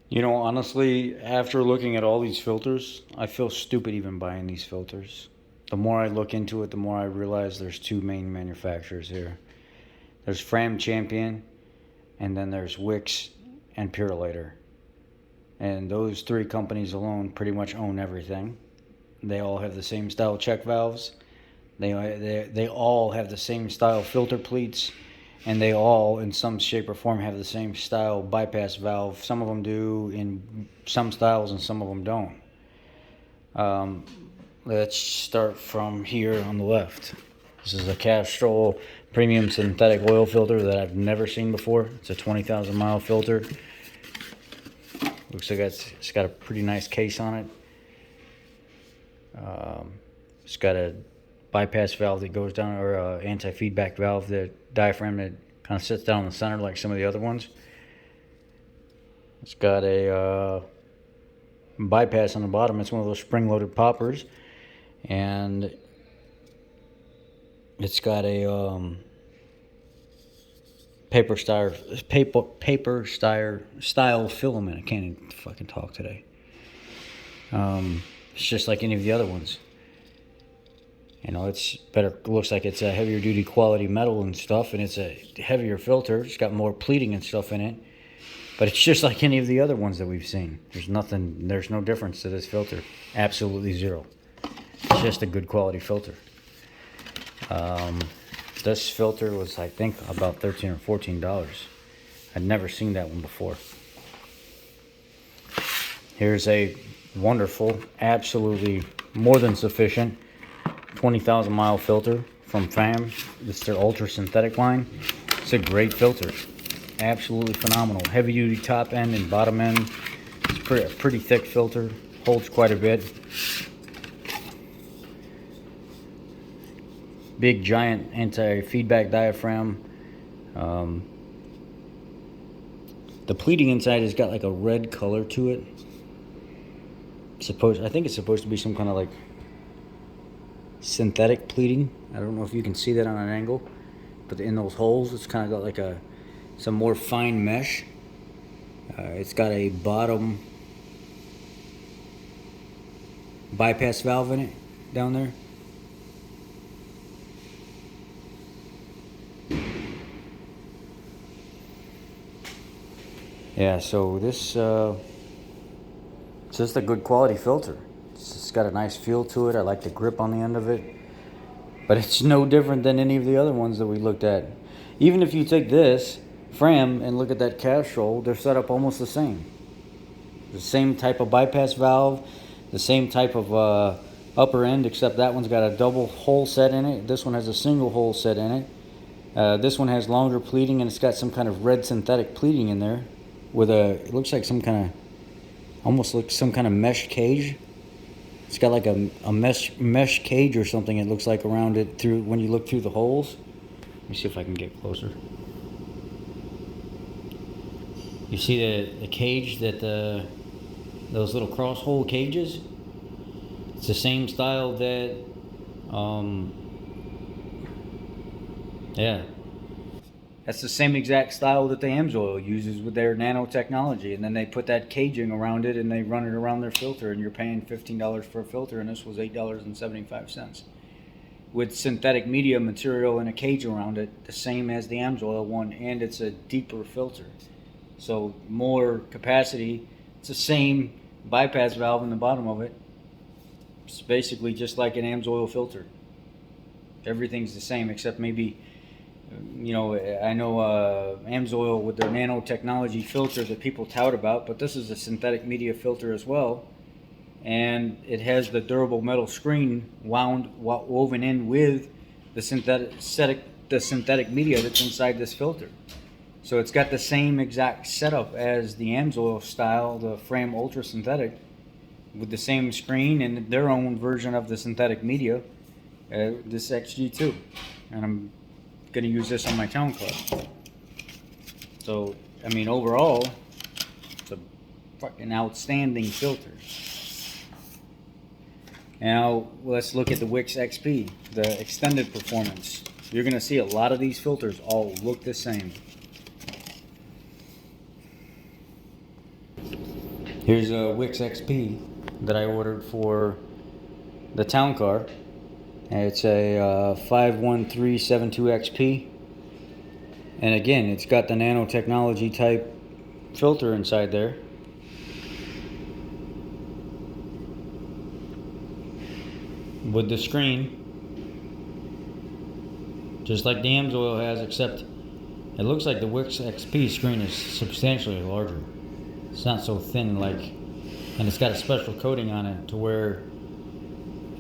You know, honestly, after looking at all these filters, I feel stupid even buying these filters. The more I look into it, the more I realize there's two main manufacturers here. There's Fram Champion, and then there's Wix and Purolator. And those three companies alone pretty much own everything. They all have the same style check valves. They all have the same style filter pleats, and they all, in some shape or form, have the same style bypass valve. Some of them do in some styles, and some of them don't. Let's start from here on the left. This is a Castrol premium synthetic oil filter that I've never seen before. It's a 20,000 mile filter. Looks like it's got a pretty nice case on it. It's got a bypass valve that goes down, or anti-feedback valve, that diaphragm that kind of sits down in the center like some of the other ones. It's got a bypass on the bottom. It's one of those spring-loaded poppers, and it's got a paper style filament. I can't even fucking talk today. It's just like any of the other ones. You know, it's better. Looks like it's a heavier duty quality metal and stuff, and it's a heavier filter. It's got more pleating and stuff in it, but it's just like any of the other ones that we've seen. There's no difference to this filter. Absolutely zero. It's just a good quality filter. This filter was, I think, about $13 or $14. I'd never seen that one before. Here's a wonderful, absolutely more than sufficient 20,000 mile filter from Fram. It's their Ultra Synthetic line. It's a great filter. Absolutely phenomenal. Heavy duty top end and bottom end. It's a pretty thick filter. Holds quite a bit. Big giant anti-feedback diaphragm. The pleating inside has got like a red color to it. I think it's supposed to be some kind of like synthetic pleating. I don't know if you can see that on an angle, but in those holes it's kind of got like some more fine mesh. It's got a bottom bypass valve in it down there. Yeah, so this it's just a good quality filter. It's got a nice feel to it. I like the grip on the end of it. But it's no different than any of the other ones that we looked at. Even if you take this Fram and look at that Castrol, they're set up almost the same. The same type of bypass valve, the same type of upper end, except that one's got a double hole set in it. This one has a single hole set in it. This one has longer pleating, and it's got some kind of red synthetic pleating in there with it looks like some kind of, almost like some kind of mesh cage. It's got like a mesh cage or something, it looks like, around it through when you look through the holes. Let me see if I can get closer. You see the cage that those little cross hole cages? It's the same style that yeah. That's the same exact style that the AMSOIL uses with their nanotechnology, and then they put that caging around it and they run it around their filter, and you're paying $15 for a filter, and this was $8.75. With synthetic media material and a cage around it, the same as the AMSOIL one, and it's a deeper filter. So more capacity. It's the same bypass valve in the bottom of it. It's basically just like an AMSOIL filter. Everything's the same except maybe, you know, I know AMSOIL with their nanotechnology filter that people tout about, but this is a synthetic media filter as well, and it has the durable metal screen woven in with the synthetic media that's inside this filter. So it's got the same exact setup as the AMSOIL style, the Fram Ultra Synthetic, with the same screen and their own version of the synthetic media, this XG2, and I'm going to use this on my town car. So, I mean, overall, it's a fucking outstanding filter. Now, let's look at the Wix XP, the extended performance. You're going to see a lot of these filters all look the same. Here's a Wix XP that I ordered for the town car. It's a 51372 XP. And again, it's got the nanotechnology type filter inside there. With the screen. Just like the AMSOIL has, except it looks like the Wix XP screen is substantially larger. It's not so thin and it's got a special coating on it to where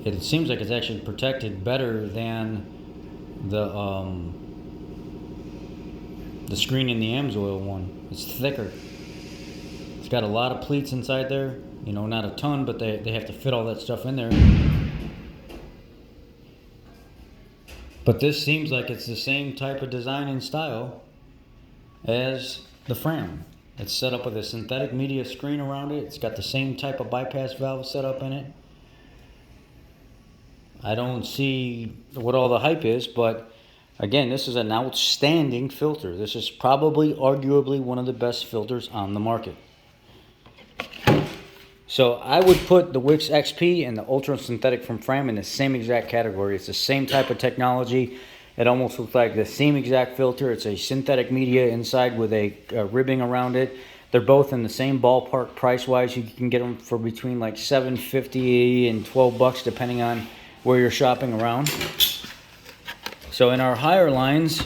it seems like it's actually protected better than the screen in the AMSOIL one. It's thicker. It's got a lot of pleats inside there. You know, not a ton, but they have to fit all that stuff in there. But this seems like it's the same type of design and style as the Fram. It's set up with a synthetic media screen around it. It's got the same type of bypass valve set up in it. I don't see what all the hype is, but again, this is an outstanding filter. This is probably, arguably, one of the best filters on the market. So I would put the Wix XP and the Ultra Synthetic from Fram in the same exact category. It's the same type of technology. It almost looks like the same exact filter. It's a synthetic media inside with a ribbing around it. They're both in the same ballpark price-wise. You can get them for between like $7.50 and $12 depending on where you're shopping around. So in our higher lines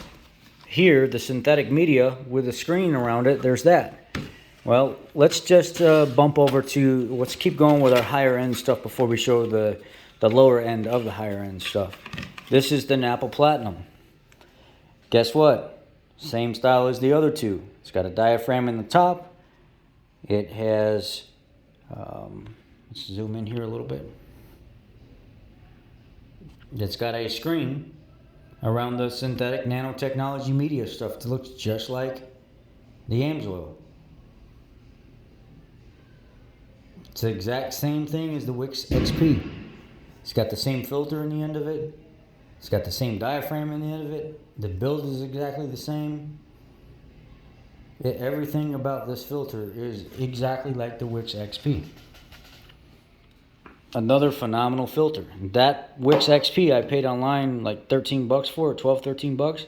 here, the synthetic media with a screen around it, there's that. Well, let's just let's keep going with our higher end stuff before we show the lower end of the higher end stuff. This is the Napa Platinum. Guess what? Same style as the other two. It's got a diaphragm in the top. It has, let's zoom in here a little bit. It's got a screen around the synthetic nanotechnology media stuff that looks just like the AMSOIL. It's the exact same thing as the Wix XP. It's got the same filter in the end of it. It's got the same diaphragm in the end of it. The build is exactly the same. Everything about this filter is exactly like the Wix XP. Another phenomenal filter. That Wix XP I paid online like $13 for, or 12, $13.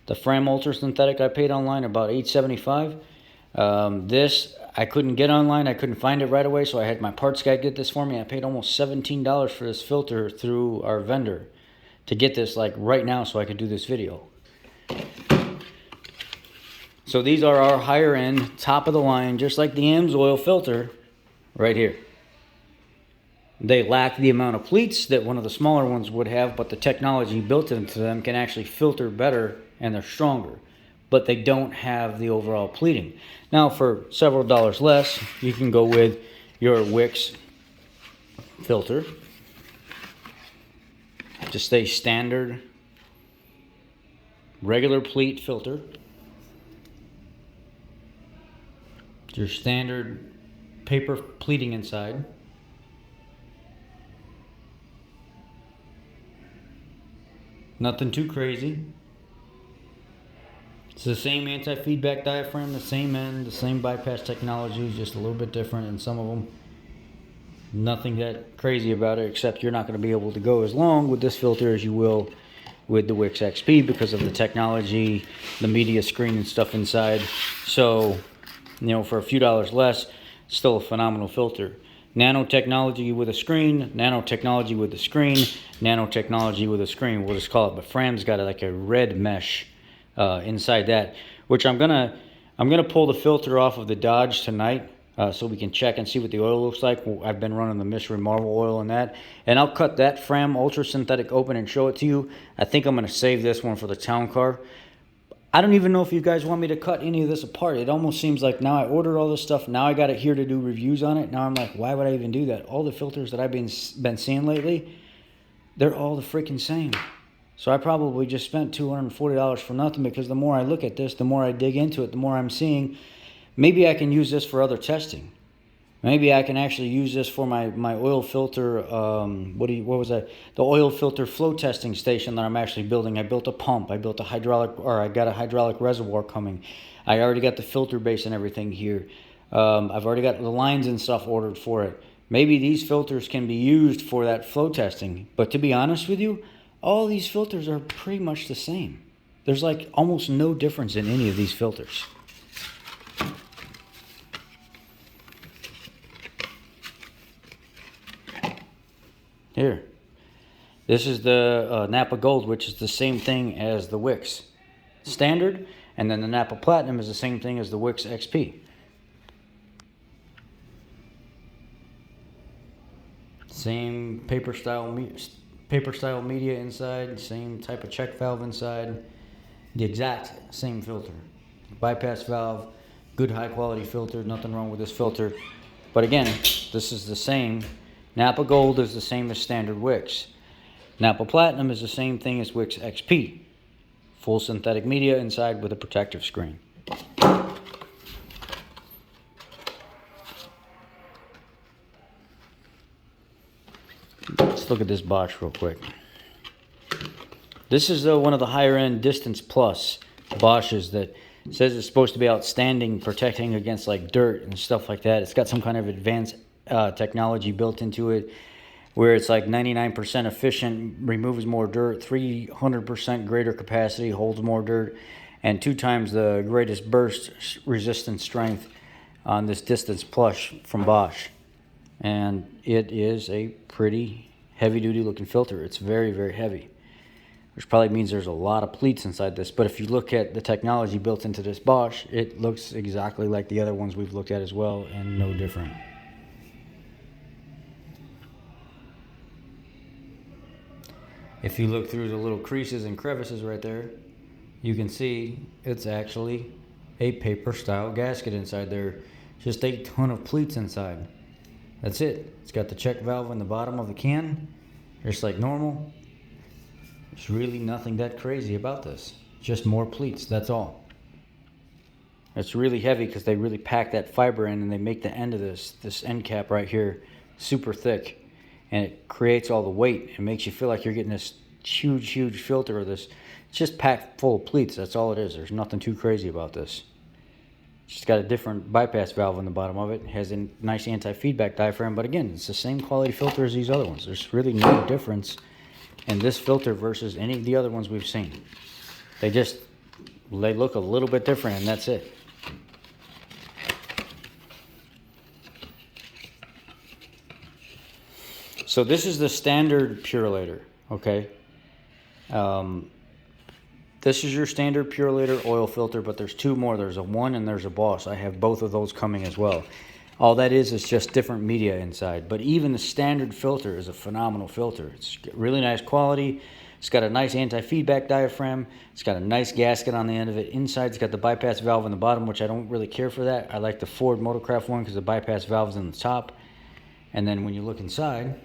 The Fram Ultra Synthetic I paid online about $8.75. This I couldn't get online. I couldn't find it right away, so I had my parts guy get this for me. I paid almost $17 for this filter through our vendor to get this like right now so I could do this video. So these are our higher end, top of the line, just like the AMSOIL filter right here. They lack the amount of pleats that one of the smaller ones would have, but the technology built into them can actually filter better and they're stronger. But they don't have the overall pleating. Now for several dollars less, you can go with your Wix filter. Just a standard regular pleat filter. Your standard paper pleating inside. Nothing too crazy. It's the same anti-feedback diaphragm, the same end, the same bypass technology, just a little bit different in some of them. Nothing that crazy about it, except you're not going to be able to go as long with this filter as you will with the Wix XP because of the technology, the media screen and stuff inside. So, you know, for a few dollars less, still a phenomenal filter. Nanotechnology with a screen, nanotechnology with a screen, nanotechnology with a screen. We'll just call it. But Fram's got like a red mesh inside that, which I'm gonna pull the filter off of the Dodge tonight so we can check and see what the oil looks like. I've been running the Mystery Marvel oil in that, and I'll cut that Fram Ultra Synthetic open and show it to you. I think I'm gonna save this one for the town car. I don't even know if you guys want me to cut any of this apart. It almost seems like now I ordered all this stuff. Now I got it here to do reviews on it. Now I'm like, why would I even do that? All the filters that I've been seeing lately, they're all the freaking same. So I probably just spent $240 for nothing, because the more I look at this, the more I dig into it, the more I'm seeing, maybe I can use this for other testing. Maybe I can actually use this for my oil filter, what was that? The oil filter flow testing station that I'm actually building. I built a pump, I built I got a hydraulic reservoir coming. I already got the filter base and everything here. I've already got the lines and stuff ordered for it. Maybe these filters can be used for that flow testing. But to be honest with you, all these filters are pretty much the same. There's like almost no difference in any of these filters. Here. This is the Napa Gold, which is the same thing as the Wix Standard. And then the Napa Platinum is the same thing as the Wix XP. Same paper style media inside, same type of check valve inside, the exact same filter. Bypass valve, good high quality filter, nothing wrong with this filter. But again, this is the same. Napa Gold is the same as standard Wix. Napa Platinum is the same thing as Wix XP. Full synthetic media inside with a protective screen. Let's look at this Bosch real quick. This is one of the higher end Distance Plus Bosches that says it's supposed to be outstanding, protecting against like dirt and stuff like that. It's got some kind of advanced technology built into it where it's like 99% efficient, removes more dirt, 300% greater capacity, holds more dirt, and 2 times the greatest burst resistance strength on this Distance Plus from Bosch. And it is a pretty heavy duty looking filter. It's very, very heavy, which probably means there's a lot of pleats inside this. But if you look at the technology built into this Bosch, it looks exactly like the other ones we've looked at as well, and no different. If you look through the little creases and crevices right there, you can see it's actually a paper style gasket inside there. Just a ton of pleats inside. That's it. It's got the check valve in the bottom of the can, just like normal. There's really nothing that crazy about this. Just more pleats, that's all. It's really heavy because they really pack that fiber in, and they make the end of this end cap right here super thick, and it creates all the weight. It makes you feel like you're getting this huge filter of this. It's just packed full of pleats. That's all it is. There's nothing too crazy about this. It's got a different bypass valve on the bottom of it. It has a nice anti-feedback diaphragm, but again, it's the same quality filter as these other ones. There's really no difference in this filter versus any of the other ones we've seen. They look a little bit different, and that's it. So this is the standard Purolator, okay? This is your standard Purolator oil filter, but there's 2 more. There's a One and there's a Bosch. I have both of those coming as well. All that is just different media inside. But even the standard filter is a phenomenal filter. It's really nice quality. It's got a nice anti-feedback diaphragm. It's got a nice gasket on the end of it. Inside, it's got the bypass valve in the bottom, which I don't really care for that. I like the Ford Motorcraft one because the bypass valve's in the top. And then when you look inside,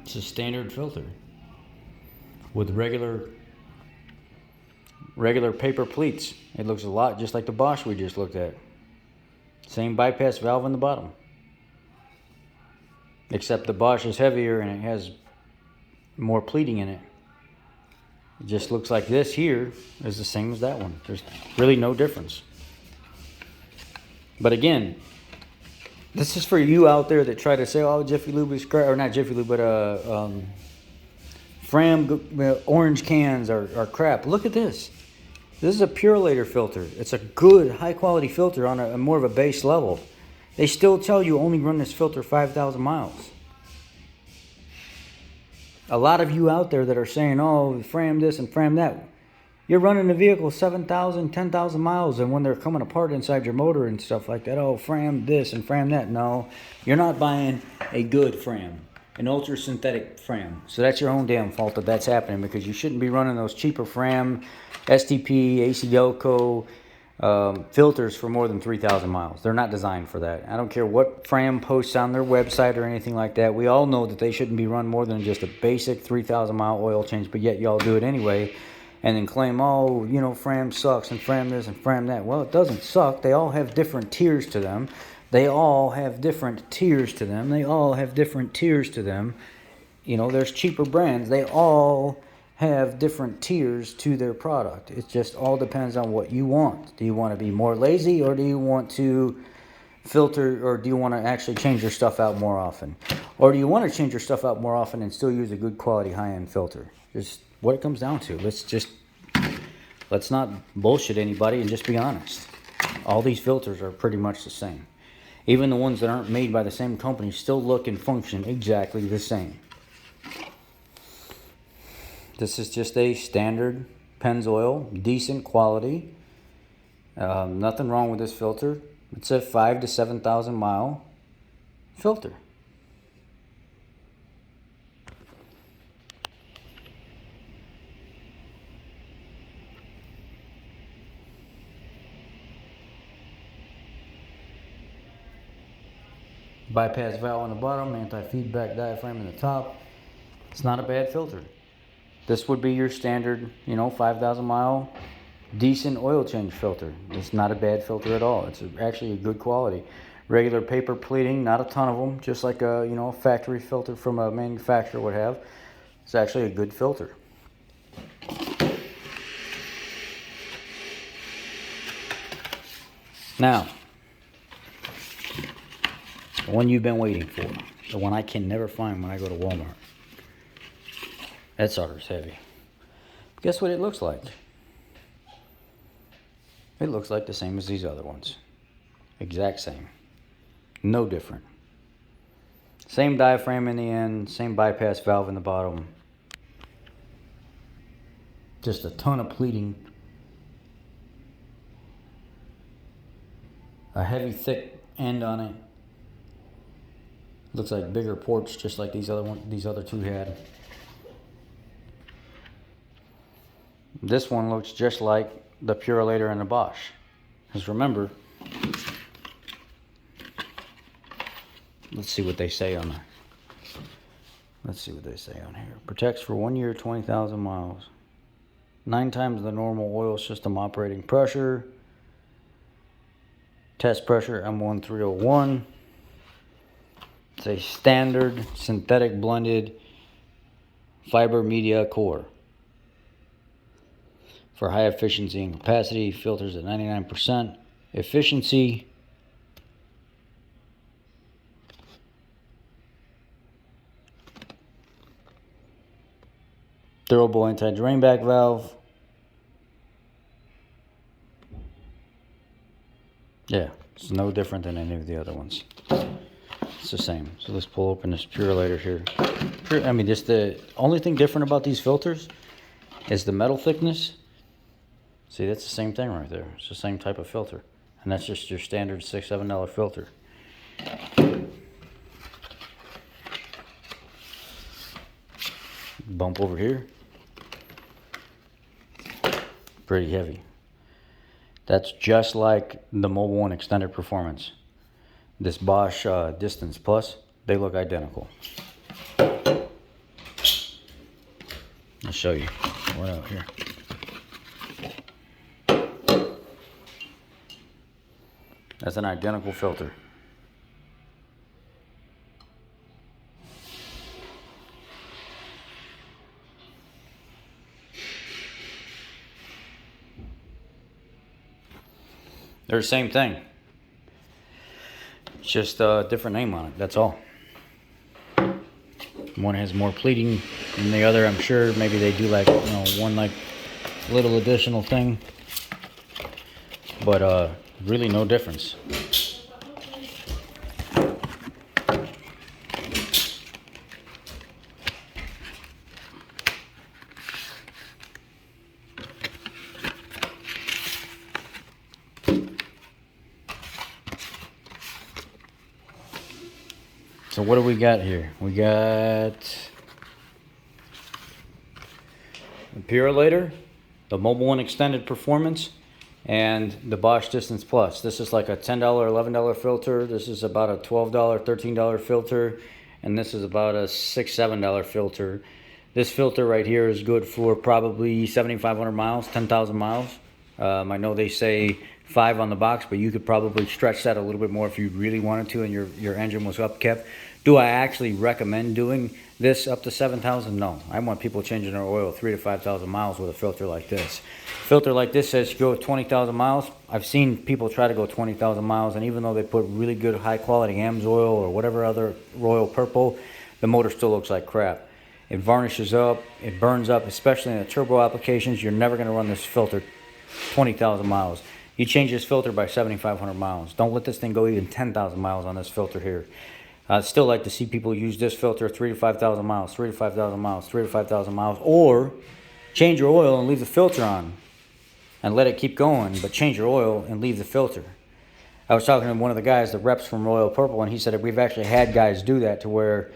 it's a standard filter with regular paper pleats. It looks a lot just like the Bosch we just looked at. Same bypass valve in the bottom. Except the Bosch is heavier and it has more pleating in it. It just looks like this here is the same as that one. There's really no difference. But again, this is for you out there that try to say, oh, Jiffy Lube is crap, or not Jiffy Lube, but Fram orange cans are crap. Look at this. This is a Purolator filter. It's a good, high-quality filter on a more of a base level. They still tell you only run this filter 5,000 miles. A lot of you out there that are saying, oh, Fram this and Fram that, you're running the vehicle 7,000, 10,000 miles, and when they're coming apart inside your motor and stuff like that, oh, Fram this and Fram that. No, you're not buying a good Fram, an ultra synthetic Fram. So that's your own damn fault that that's happening, because you shouldn't be running those cheaper Fram, STP, ACDelco filters for more than 3,000 miles. They're not designed for that. I don't care what Fram posts on their website or anything like that. We all know that they shouldn't be run more than just a basic 3,000 mile oil change, but yet y'all do it anyway. And then claim, oh, you know, Fram sucks and Fram this and Fram that. Well, it doesn't suck. They all have different tiers to them. They all have different tiers to them. They all have different tiers to them. You know, there's cheaper brands. They all have different tiers to their product. It just all depends on what you want. Do you want to be more lazy, or do you want to filter, or do you want to actually change your stuff out more often? Or do you want to change your stuff out more often and still use a good quality high-end filter? Just what it comes down to. Let's not bullshit anybody and just be honest. All these filters are pretty much the same. Even the ones that aren't made by the same company still look and function exactly the same. This is just a standard Pennzoil, decent quality. Nothing wrong with this filter. It's a 5,000 to 7,000 mile filter. Bypass valve on the bottom, anti-feedback diaphragm in the top. It's not a bad filter. This would be your standard, 5,000 mile decent oil change filter. It's not a bad filter at all. It's actually a good quality. Regular paper pleating, not a ton of them, just like a factory filter from a manufacturer would have. It's actually a good filter. Now, the one you've been waiting for, the one I can never find when I go to Walmart. That sucker's heavy. Guess what it looks like? It looks like the same as these other ones. Exact same. No different. Same diaphragm in the end, same bypass valve in the bottom. Just a ton of pleating. A heavy, thick end on it. Looks like bigger ports, just like these other two had. This one looks just like the Purolator and the Bosch. Because remember, let's see what they say on here. Protects for 1 year, 20,000 miles. 9 times the normal oil system operating pressure. Test pressure M1301. It's a standard synthetic blended fiber media core. For high efficiency and capacity, filters at 99% efficiency. Durable anti-drain back valve. Yeah, it's no different than any of the other ones. It's the same. So let's pull open this Purolator here. Just the only thing different about these filters is the metal thickness. See, that's the same thing right there. It's the same type of filter. And that's just your standard $6, $7 filter. Bump over here. Pretty heavy. That's just like the Mobil 1 Extended Performance. This Bosch Distance Plus, they look identical. I'll show you. What out here? That's an identical filter. They're the same thing. It's just a different name on it, that's all. One has more pleating than the other, I'm sure. Maybe they do one little additional thing. But really no difference. So what do we got here? We got the Purolator, the Mobil 1 Extended Performance, and the Bosch Distance Plus. This is like a $10, $11 filter. This is about a $12, $13 filter. And this is about a $6, $7 filter. This filter right here is good for probably 7,500 miles, 10,000 miles. I know they say 5 on the box, but you could probably stretch that a little bit more if you really wanted to and your engine was upkept. Do I actually recommend doing this up to 7,000? No. I want people changing their oil 3,000 to 5,000 miles with a filter like this. Filter like this says you go 20,000 miles. I've seen people try to go 20,000 miles, and even though they put really good high quality AMS oil or whatever other Royal Purple, the motor still looks like crap. It varnishes up, it burns up, especially in the turbo applications. You're never going to run this filter 20,000 miles. You change this filter by 7,500 miles. Don't let this thing go even 10,000 miles on this filter here. I'd still like to see people use this filter 3,000 to 5,000 miles, 3,000 to 5,000 miles, 3,000 to 5,000 miles, or change your oil and leave the filter on and let it keep going, but change your oil and leave the filter. I was talking to one of the guys, the reps from Royal Purple, and he said that we've actually had guys do that to where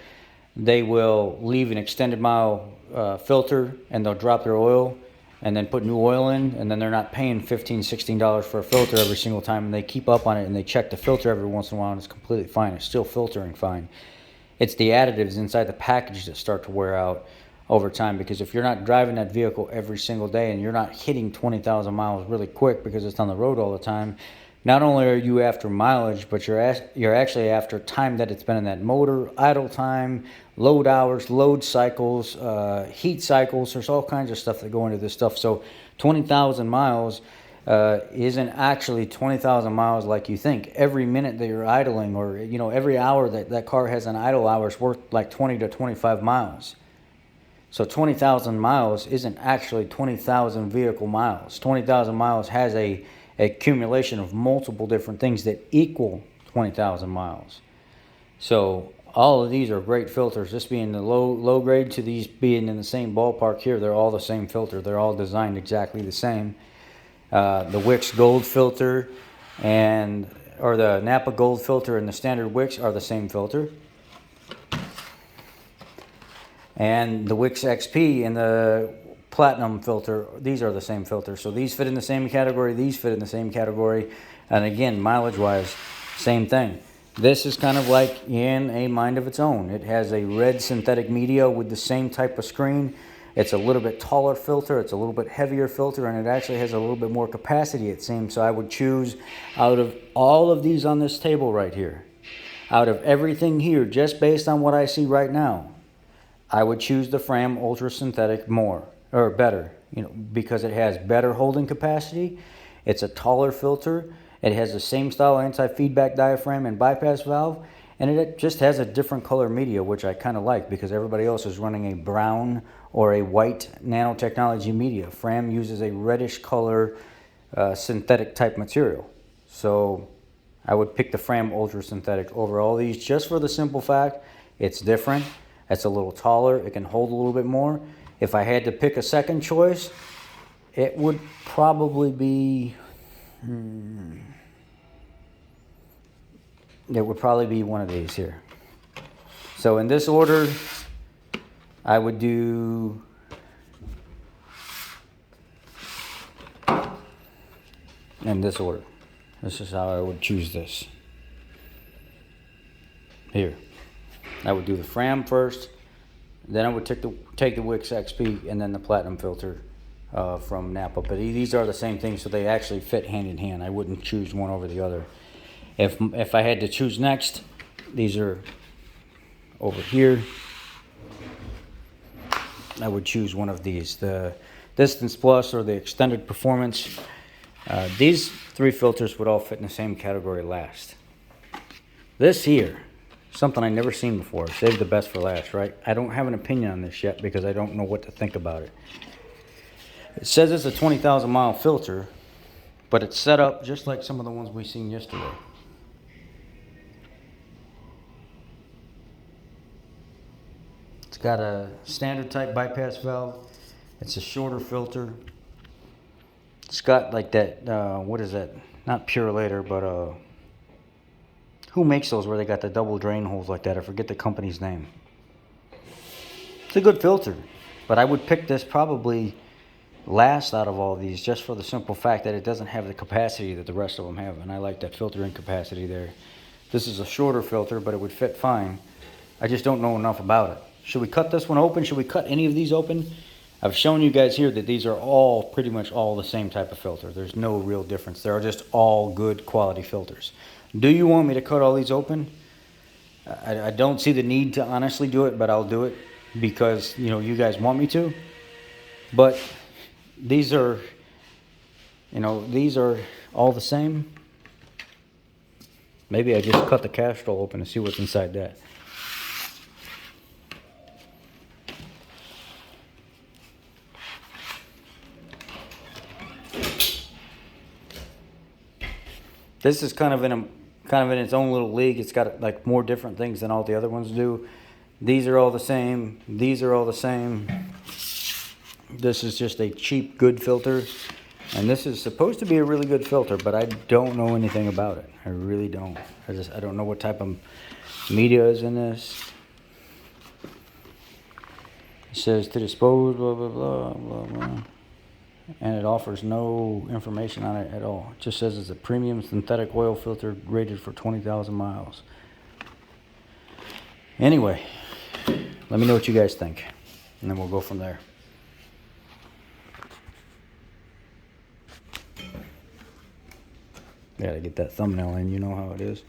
they will leave an extended mile filter and they'll drop their oil and then put new oil in, and then they're not paying $15, $16 for a filter every single time, and they keep up on it and they check the filter every once in a while, and it's completely fine. It's still filtering fine. It's the additives inside the package that start to wear out over time, because if you're not driving that vehicle every single day and you're not hitting 20,000 miles really quick because it's on the road all the time, not only are you after mileage, but you're actually after time that it's been in that motor, idle time, load hours, load cycles, heat cycles. There's all kinds of stuff that go into this stuff. So 20,000 miles isn't actually 20,000 miles like you think. Every minute that you're idling, or every hour that car has an idle hour is worth like 20 to 25 miles. So 20,000 miles isn't actually 20,000 vehicle miles. 20,000 miles has a accumulation of multiple different things that equal 20,000 miles. So all of these are great filters. This being the low grade to these being in the same ballpark here, they're all the same filter. They're all designed exactly the same. The Wix Gold filter or the Napa Gold filter and the standard Wix are the same filter. And the Wix XP and the Platinum filter, these are the same filter. So these fit in the same category, these fit in the same category. And again, mileage wise, same thing. This is kind of like in a mind of its own. It has a red synthetic media with the same type of screen. It's a little bit taller filter, it's a little bit heavier filter, and it actually has a little bit more capacity, it seems. So I would choose, out of all of these on this table right here, out of everything here, just based on what I see right now, I would choose the Fram Ultra Synthetic more, or better, because it has better holding capacity. It's a taller filter. It has the same style anti-feedback diaphragm and bypass valve, and it just has a different color media, which I kind of like, because everybody else is running a brown or a white nanotechnology media. Fram uses a reddish color synthetic type material. So I would pick the Fram Ultra Synthetic over all these, just for the simple fact it's different. It's a little taller. It can hold a little bit more. If I had to pick a second choice, it would probably be one of these here. So in this order, I would do in this order. This is how I would choose this. Here. I would do the Fram first, then I would take the Wix XP, and then the Platinum filter from Napa. But these are the same thing, so they actually fit hand in hand. I wouldn't choose one over the other. If I had to choose next, these are over here. I would choose one of these, the Distance Plus or the Extended Performance. These three filters would all fit in the same category last. This here, something I never seen before. Save the best for last, right? I don't have an opinion on this yet because I don't know what to think about it. It says it's a 20,000 mile filter, but it's set up just like some of the ones we seen yesterday. It's got a standard type bypass valve. It's a shorter filter. It's got like that, what is that? Not Purolator, but who makes those where they got the double drain holes like that? I forget the company's name. It's a good filter, but I would pick this probably last out of all these, just for the simple fact that it doesn't have the capacity that the rest of them have, and I like that filtering capacity there. This is a shorter filter, but it would fit fine. I just don't know enough about it. Should we cut this one open? Should we cut any of these open? I've shown you guys here that these are all pretty much all the same type of filter. There's no real difference. They're just all good quality filters. Do you want me to cut all these open? I don't see the need to honestly do it, but I'll do it because, you know, you guys want me to. But these are, you know, these are all the same. Maybe I just cut the Castrol open to see what's inside that. This is kind of in its own little league. It's got like more different things than all the other ones do. These are all the same. These are all the same. This is just a cheap, good filter. And this is supposed to be a really good filter, but I don't know anything about it. I really don't. I don't know what type of media is in this. It says to dispose, blah, blah, blah, blah, blah. And it offers no information on it at all. It just says it's a premium synthetic oil filter rated for 20,000 miles. Anyway, let me know what you guys think, and then we'll go from there. Gotta get that thumbnail in, you know how it is.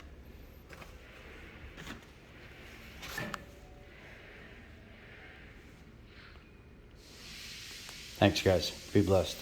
Thanks, guys. Be blessed.